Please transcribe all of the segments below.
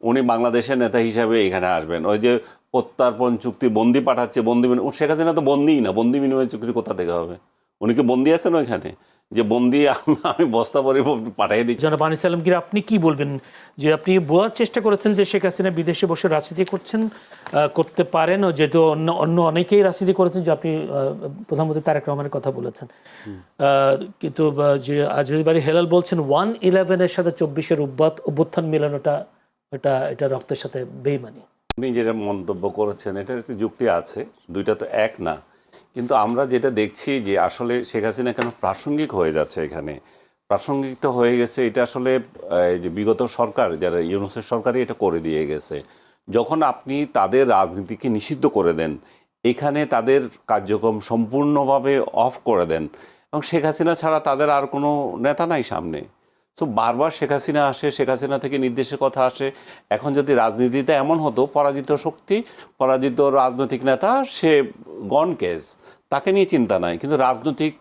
উনি বাংলাদেশের নেতা হিসাবে এখানে আসবেন। ওই যে প্রত্যর্পণ চুক্তি বন্দি পাঠাচ্ছে, বন্দি শেখ হাসিনা তো বন্দিই না, বন্দি বিনিময় চুক্তি কোথা থেকে হবে? উনি কি বন্দি আছেন ওইখানে যে বন্দি আমি বস্তা পরে পাঠিয়ে দিচ্ছি? জনাব আনিস আলমগীর, আপনি কি বলবেন যে আপনি বোঝার চেষ্টা করেছেন যে শেখ হাসিনা বিদেশে বসে রাজনীতি করতে পারেন, ও যেহেতু অন্য অনেকেই রাজনীতি করেছেন, যে আপনি প্রধানমন্ত্রী তারেক রহমানের কথা বলেছেন, কিন্তু যে আজহারি হেলাল বলছেন 1/11-এর সাথে 24-এর অভ্যুত্থান মেলানোটা এটা রক্তের সাথে বেইমানি। আপনি যেটা মন্তব্য করেছেন এটা একটু যুক্তি আছে, দুইটা তো এক না। কিন্তু আমরা যেটা দেখছি যে আসলে শেখ হাসিনা কেন প্রাসঙ্গিক হয়ে যাচ্ছে এখানে, প্রাসঙ্গিকটা হয়ে গেছে এটা আসলে যে বিগত সরকার যারা ইউনূসের সরকারই এটা করে দিয়ে গেছে। যখন আপনি তাদের রাজনীতিকে নিষিদ্ধ করে দেন, এখানে তাদের কার্যক্রম সম্পূর্ণভাবে অফ করে দেন, এবং শেখ হাসিনা ছাড়া তাদের আর কোনো নেতা নাই সামনে। তো বারবার শেখ হাসিনা আসে, শেখ হাসিনা থেকে নির্দেশের কথা আসে। এখন যদি রাজনীতিতে এমন হতো, পরাজিত শক্তি, পরাজিত রাজনৈতিক নেতা, সে গন কেস, তাকে নিয়ে চিন্তা নাই, কিন্তু রাজনৈতিক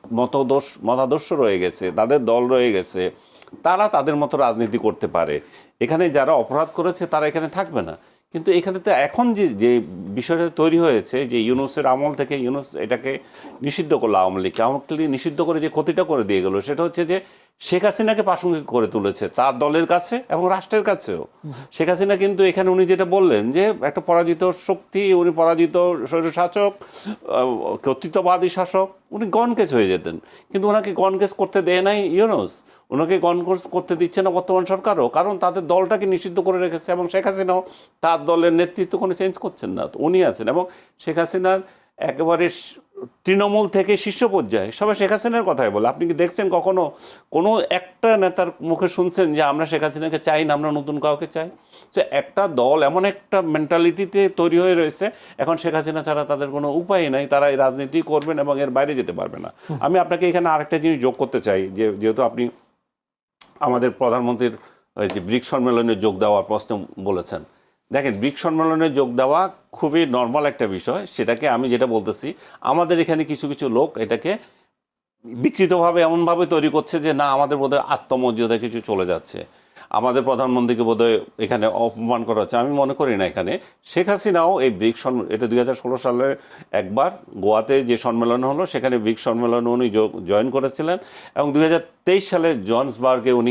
মতাদর্শ রয়ে গেছে, তাদের দল রয়ে গেছে, তারা তাদের মতো রাজনীতি করতে পারে। এখানে যারা অপরাধ করেছে তারা এখানে থাকবে না। কিন্তু এখানে তো এখন যে বিষয়টা তৈরি হয়েছে, যে ইউনূসের আমল থেকে ইউনূস এটাকে নিষিদ্ধ করলো, আওয়ামী লীগকে নিষিদ্ধ করে যে ক্ষতিটা করে দিয়ে গেল, সেটা হচ্ছে যে শেখ হাসিনাকে প্রাসঙ্গিক করে তুলেছে তার দলের কাছে এবং রাষ্ট্রের কাছেও। শেখ হাসিনা কিন্তু এখানে উনি যেটা বললেন যে একটা পরাজিত শক্তি, উনি পরাজিত স্বৈরশাসক, কর্তৃত্ববাদী শাসক, উনি গনকেস হয়ে যেতেন। কিন্তু ওনাকে গনকেস করতে দেয় নাই ইউনূস, ওনাকে গনকেস করতে দিচ্ছে না বর্তমান সরকারও, কারণ তাদের দলটাকে নিষিদ্ধ করে রেখেছে, এবং শেখ হাসিনাও তার দলের নেতৃত্ব কোনো চেঞ্জ করছেন না, তো উনি আছেন। এবং শেখ হাসিনার একেবারে তৃণমূল থেকে শীর্ষ পর্যায়ে সবাই শেখ হাসিনার কথাই বলে। আপনি কি দেখছেন কখনো কোনো একটা নেতার মুখে শুনছেন যে আমরা শেখ হাসিনাকে চাই না, আমরা নতুন কাউকে চাই? তো একটা দল এমন একটা মেন্টালিটিতে তৈরি হয়ে রয়েছে, এখন শেখ হাসিনা ছাড়া তাদের কোনো উপায় নাই, তারা এই রাজনীতি করবেন এবং এর বাইরে যেতে পারবে না। আমি আপনাকে এখানে আরেকটা জিনিস যোগ করতে চাই, যেহেতু আপনি আমাদের প্রধানমন্ত্রীর যে ব্রিক্স সম্মেলনে যোগ দেওয়ার প্রশ্ন বলেছেন, দেখেন ব্রিক্স সম্মেলনে যোগ দেওয়া খুবই নর্মাল একটা বিষয়। সেটাকে আমি যেটা বলতেছি, আমাদের এখানে কিছু কিছু লোক এটাকে বিকৃতভাবে এমনভাবে তৈরি করছে যে না, আমাদের বোধহয় আত্মমর্যাদা কিছু চলে যাচ্ছে, আমাদের প্রধানমন্ত্রীকে বোধহয় এখানে অপমান করা হচ্ছে। আমি মনে করি না। এখানে শেখ হাসিনাও এই ব্রিক্স এটা 2016 সালে একবার গোয়াতে যে সম্মেলন হলো, সেখানে ব্রিক্স সম্মেলনে উনি জয়েন করেছিলেন, এবং 2023 সালে জোহান্সবার্গে উনি